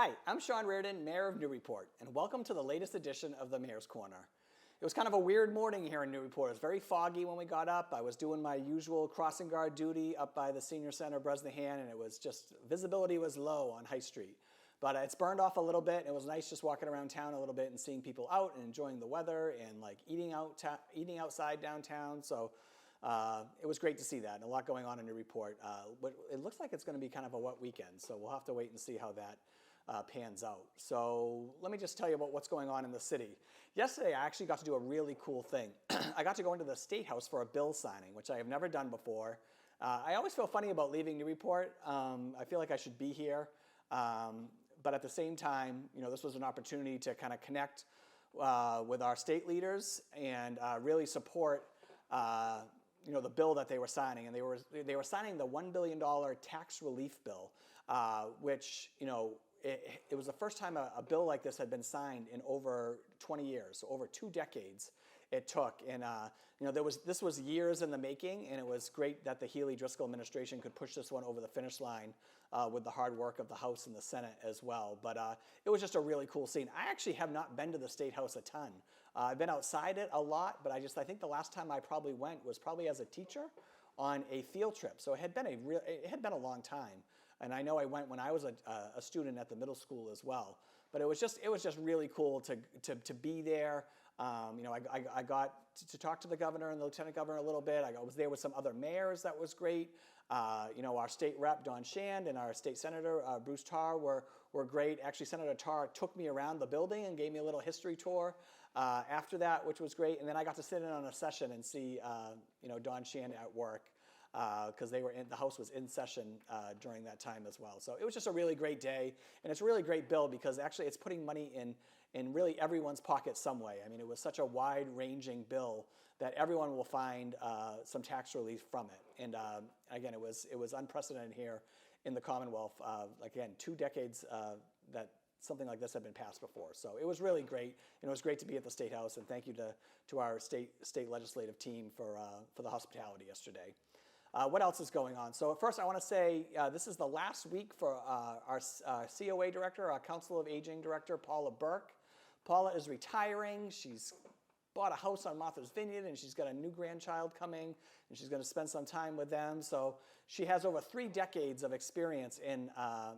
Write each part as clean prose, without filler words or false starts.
Hi, I'm Sean Reardon, Mayor of Newburyport, and welcome to the latest edition of the Mayor's Corner. It was kind of a weird morning here in Newburyport. It was very foggy when we got up. I was doing my usual crossing guard duty up by the Senior Center, Bresnahan, and it was just, visibility was low on High Street. But it's burned off a little bit. It was nice just walking around town a little bit and seeing people out and enjoying the weather and like eating outside downtown. So it was great to see that, and a lot going on in Newburyport. But it looks like it's going to be kind of a wet weekend, so we'll have to wait and see how that pans out. So let me just tell you about what's going on in the city. Yesterday, I actually got to do a really cool thing. I got to go into the State House for a bill signing, which I have never done before. I always feel funny about leaving Newburyport. I feel like I should be here. But at the same time, you know, this was an opportunity to kind of connect with our state leaders and really support you know, the bill that they were signing, and they were signing the $1 billion tax relief bill, which, you know, it was the first time a bill like this had been signed in over 20 years, so over 2 decades it took. And you know, this was years in the making, and it was great that the Healy-Driscoll administration could push this one over the finish line with the hard work of the House and the Senate as well. But it was just a really cool scene. I actually have not been to the State House a ton. I've been outside it a lot, but I think the last time I probably went was probably as a teacher on a field trip. So it had been a long time. And I know I went when I was a student at the middle school as well. But it was just really cool to be there. You know, I got to talk to the governor and the lieutenant governor a little bit. I was there with some other mayors. That was great. You know, our state rep, Don Shand, and our state senator, Bruce Tarr, were great. Actually, Senator Tarr took me around the building and gave me a little history tour after that, which was great. And then I got to sit in on a session and see, you know, Don Shand at work, because the House was in session during that time as well. So it was just a really great day, and it's a really great bill because actually it's putting money in really everyone's pocket some way. I mean, it was such a wide-ranging bill that everyone will find some tax relief from it. And again, it was unprecedented here in the Commonwealth. Again, 2 decades that something like this had been passed before. So it was really great, and it was great to be at the State House. And thank you to our state legislative team for the hospitality yesterday. What else is going on? So first I want to say this is the last week for our COA director, our Council of Aging director, Paula Burke. Paula is retiring. She's bought a house on Martha's Vineyard, and she's got a new grandchild coming, and she's going to spend some time with them. So she has over 3 decades of experience in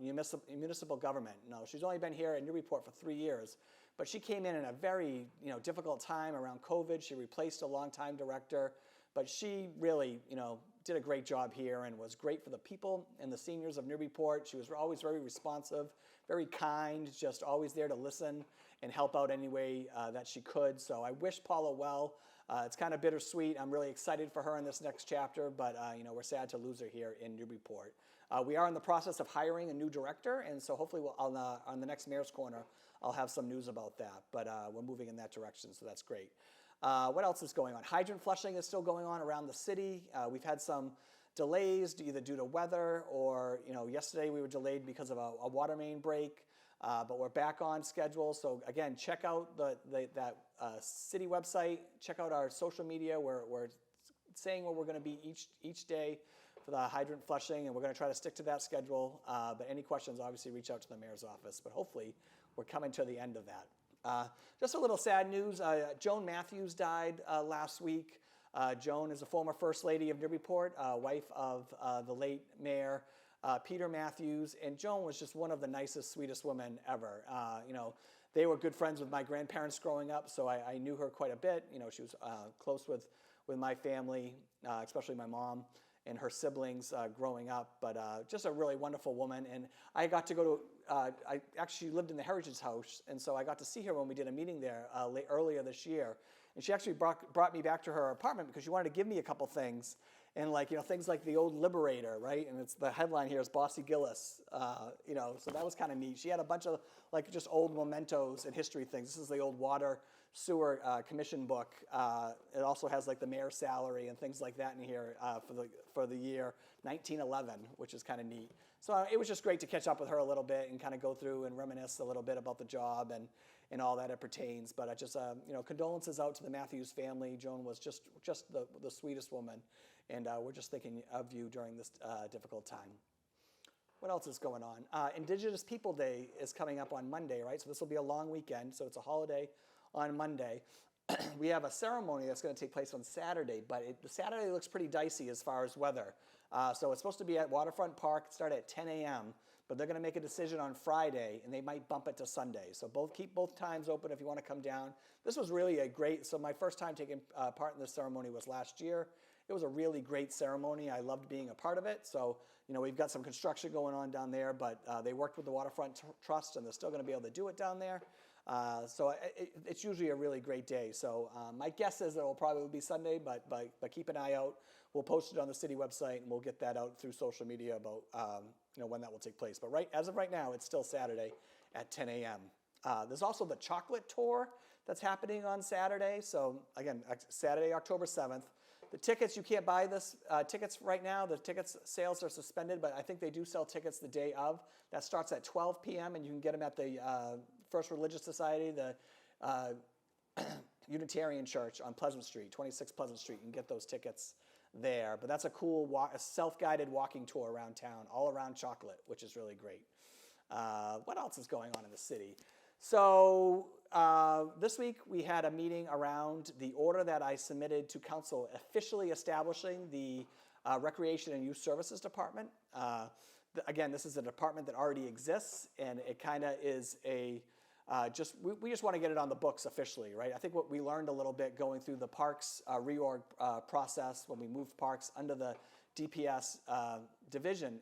municipal government. No, she's only been here in Newburyport for 3 years, but she came in a very difficult time around COVID. She replaced a longtime director, but she really did a great job here and was great for the people and the seniors of Newburyport. She was always very responsive, very kind, just always there to listen and help out any way that she could. So I wish Paula well. It's kind of bittersweet. I'm really excited for her in this next chapter, but we're sad to lose her here in Newburyport. We are in the process of hiring a new director, and so hopefully on the next Mayor's Corner, I'll have some news about that. But we're moving in that direction, so that's great. What else is going on? Hydrant flushing is still going on around the city. We've had some delays either due to weather or, yesterday we were delayed because of a water main break, but we're back on schedule. So again, check out that city website, check out our social media. We're saying where we're going to be each day for the hydrant flushing, and we're going to try to stick to that schedule. But any questions, obviously reach out to the mayor's office, but hopefully we're coming to the end of that. Just a little sad news. Joan Matthews died last week. Joan is a former First Lady of Newburyport, wife of the late Mayor Peter Matthews, and Joan was just one of the nicest, sweetest women ever. They were good friends with my grandparents growing up, so I knew her quite a bit. She was close with my family, especially my mom and her siblings growing up, but just a really wonderful woman. And I got to go to, I actually lived in the Heritage House, and so I got to see her when we did a meeting there earlier this year. And she actually brought me back to her apartment because she wanted to give me a couple things. And things like the old Liberator, right? And the headline here is Bossy Gillis, so that was kind of neat. She had a bunch of just old mementos and history things. This is the old Water Sewer Commission book. It also has the mayor's salary and things like that in here for the year 1911, which is kind of neat. So it was just great to catch up with her a little bit and kind of go through and reminisce a little bit about the job and all that it pertains. But condolences out to the Matthews family. Joan was just the sweetest woman, and we're just thinking of you during this difficult time. What else is going on? Indigenous People Day is coming up on Monday, right? So this will be a long weekend, so it's a holiday on Monday. We have a ceremony that's going to take place on Saturday, but the Saturday looks pretty dicey as far as weather. So it's supposed to be at Waterfront Park, start at 10 a.m., but they're going to make a decision on Friday, and they might bump it to Sunday. So keep both times open if you want to come down. This was really so my first time taking part in this ceremony was last year. It was a really great ceremony. I loved being a part of it. So, we've got some construction going on down there, but they worked with the Waterfront Trust, and they're still going to be able to do it down there. So it's usually a really great day. So my guess is it will probably be Sunday, but keep an eye out. We'll post it on the city website, and we'll get that out through social media about when that will take place. But as of right now, it's still Saturday at 10 a.m. There's also the chocolate tour that's happening on Saturday. So again, Saturday, October 7th. The tickets, you can't buy tickets right now. The tickets sales are suspended, but I think they do sell tickets the day of. That starts at 12 p.m., and you can get them at the First Religious Society, the Unitarian Church on Pleasant Street, 26 Pleasant Street. You can get those tickets there. But that's a cool self-guided walking tour around town, all around chocolate, which is really great. What else is going on in the city? So this week we had a meeting around the order that I submitted to council officially establishing the Recreation and Youth Services Department. Again, this is a department that already exists, and it kind of is we just want to get it on the books officially, right? I think what we learned a little bit going through the parks reorg process when we moved parks under the DPS division,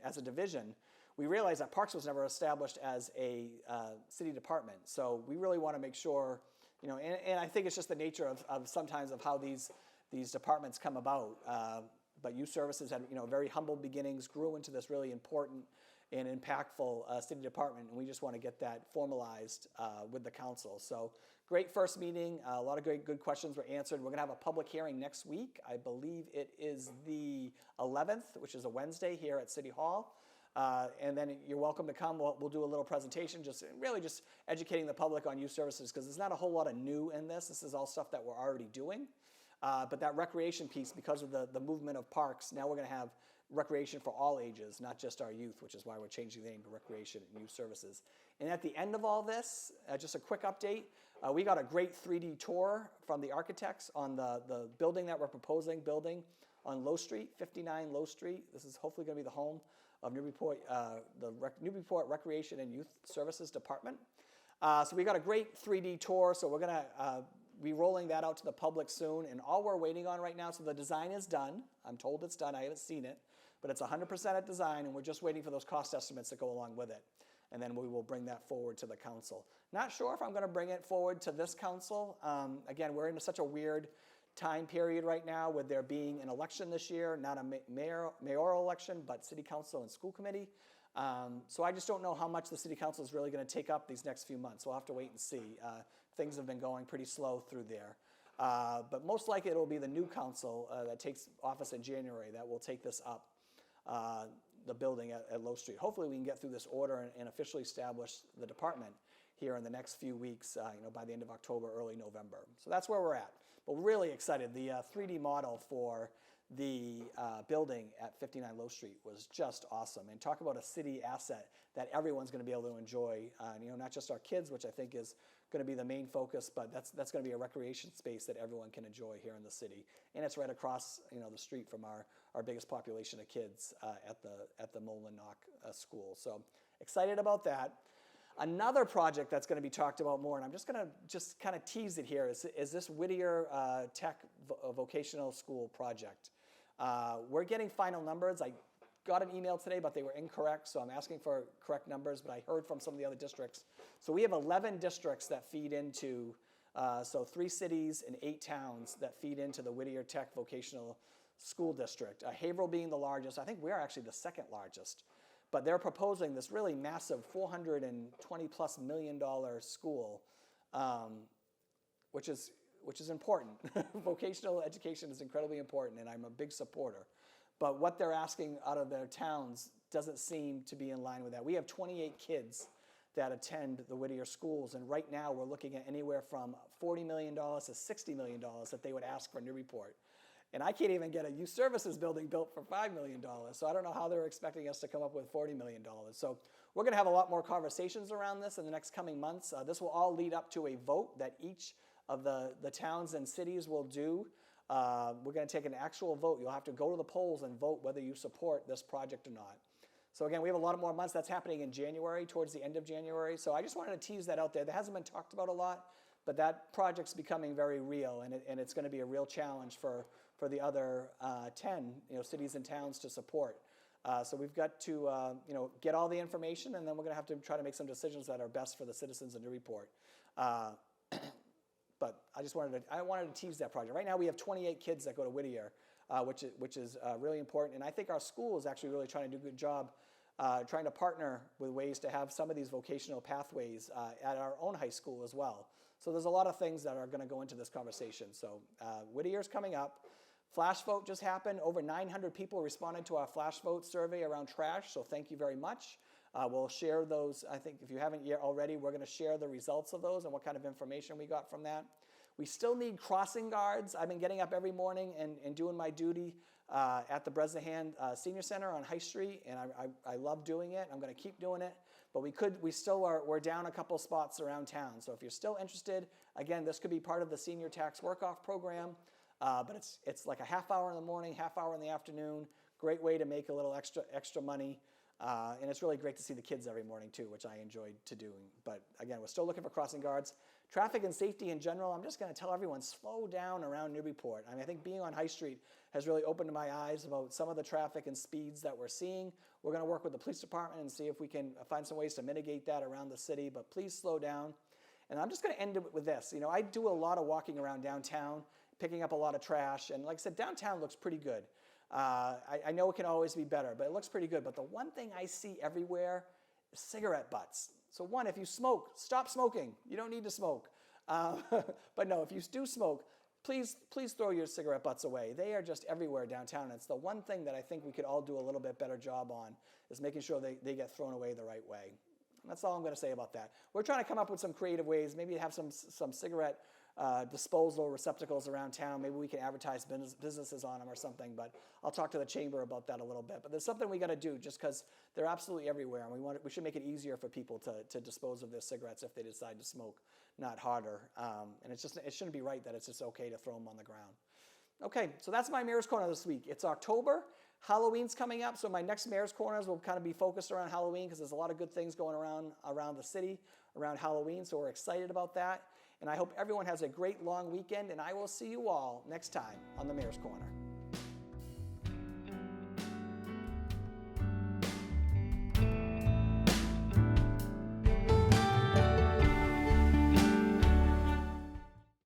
we realized that parks was never established as a city department. So we really want to make sure, and I think it's just the nature of sometimes of how these departments come about. But youth services had very humble beginnings, grew into this really important and impactful city department, and we just want to get that formalized with the council. So great first meeting. A lot of good questions were answered. We're going to have a public hearing next week. I believe it is the 11th, which is a Wednesday here at City Hall. And then you're welcome to come. We'll do a little presentation, just educating the public on youth services, because there's not a whole lot of new in this. This is all stuff that we're already doing. But that recreation piece, because of the movement of parks, now we're going to have recreation for all ages, not just our youth, which is why we're changing the name to Recreation and Youth Services. And at the end of all this, just a quick update, we got a great 3D tour from the architects on the building that we're proposing, building on Low Street, 59 Low Street. This is hopefully going to be the home of Newburyport, Newburyport Recreation and Youth Services Department. So we got a great 3D tour, so we're going to be rolling that out to the public soon. And all we're waiting on right now, so the design is done. I'm told it's done. I haven't seen it. But it's 100% at design, and we're just waiting for those cost estimates that go along with it. And then we will bring that forward to the council. Not sure if I'm going to bring it forward to this council. Again, we're in such a weird time period right now with there being an election this year, not a mayoral election, but city council and school committee. So I just don't know how much the city council is really going to take up these next few months. We'll have to wait and see. Things have been going pretty slow through there. But most likely it will be the new council that takes office in January that will take this up, the building at Low Street. Hopefully we can get through this order and officially establish the department here in the next few weeks, by the end of October, early November. So that's where we're at. But we're really excited. The 3D model for the building at 59 Low Street was just awesome. And talk about a city asset that everyone's going to be able to enjoy, not just our kids, which I think is going to be the main focus, but that's going to be a recreation space that everyone can enjoy here in the city. And it's right across the street from our biggest population of kids at the Mullinlock School. So excited about that. Another project that's going to be talked about more, and I'm just going to kind of tease it here, is this Whittier Tech Vocational School project. We're getting final numbers. I got an email today, but they were incorrect, so I'm asking for correct numbers, but I heard from some of the other districts. So we have 11 districts that feed into, 3 cities and 8 towns that feed into the Whittier Tech Vocational School District. Haverhill being the largest. I think we are actually the second largest. But they're proposing this really massive $420+ million school, which is important. Vocational education is incredibly important, and I'm a big supporter. But what they're asking out of their towns doesn't seem to be in line with that. We have 28 kids that attend the Whittier schools, and right now we're looking at anywhere from $40 million to $60 million that they would ask for Newburyport. And I can't even get a youth services building built for $5 million. So I don't know how they're expecting us to come up with $40 million. So we're going to have a lot more conversations around this in the next coming months. This will all lead up to a vote that each of the towns and cities will do. We're going to take an actual vote. You'll have to go to the polls and vote whether you support this project or not. So again, we have a lot more months. That's happening in January, towards the end of January. So I just wanted to tease that out there. That hasn't been talked about a lot, but that project's becoming very real, and it's going to be a real challenge for the other 10 cities and towns to support. So we've got to get all the information, and then we're going to have to try to make some decisions that are best for the citizens of Newburyport. But I wanted to tease that project. Right now we have 28 kids that go to Whittier, which is really important. And I think our school is actually really trying to do a good job trying to partner with ways to have some of these vocational pathways at our own high school as well. So there's a lot of things that are going to go into this conversation. So Whittier's coming up. Flash vote just happened. Over 900 people responded to our flash vote survey around trash, so thank you very much. We'll share those. I think if you haven't yet already, we're going to share the results of those and what kind of information we got from that. We still need crossing guards. I've been getting up every morning and doing my duty at the Bresnahan Senior Center on High Street, and I love doing it. I'm going to keep doing it, but we're down a couple spots around town. So if you're still interested, again, this could be part of the senior tax work-off program, but it's like a half hour in the morning, half hour in the afternoon. Great way to make a little extra money. And it's really great to see the kids every morning too, which I enjoyed to do. But again, we're still looking for crossing guards. Traffic and safety in general, I'm just going to tell everyone, slow down around Newburyport. I think being on High Street has really opened my eyes about some of the traffic and speeds that we're seeing. We're going to work with the police department and see if we can find some ways to mitigate that around the city, but please slow down. And I'm just going to end it with this. I do a lot of walking around downtown, picking up a lot of trash, and like I said, downtown looks pretty good. I know it can always be better, but it looks pretty good. But the one thing I see everywhere is cigarette butts. So one, if you smoke, stop smoking. You don't need to smoke. But no, if you do smoke, please throw your cigarette butts away. They are just everywhere downtown. It's the one thing that I think we could all do a little bit better job on, is making sure they get thrown away the right way. And that's all I'm going to say about that. We're trying to come up with some creative ways, maybe have some cigarette disposal receptacles around town. Maybe we can advertise businesses on them or something, but I'll talk to the chamber about that a little bit. But there's something we got to do, just because they're absolutely everywhere, and we should make it easier for people to dispose of their cigarettes if they decide to smoke, not harder. And it shouldn't be right that it's just okay to throw them on the ground. Okay, so that's my Mayor's Corner this week. It's October. Halloween's coming up, so my next Mayor's Corners will kind of be focused around Halloween, because there's a lot of good things going around the city around Halloween, so we're excited about that. And I hope everyone has a great long weekend, and I will see you all next time on the Mayor's Corner.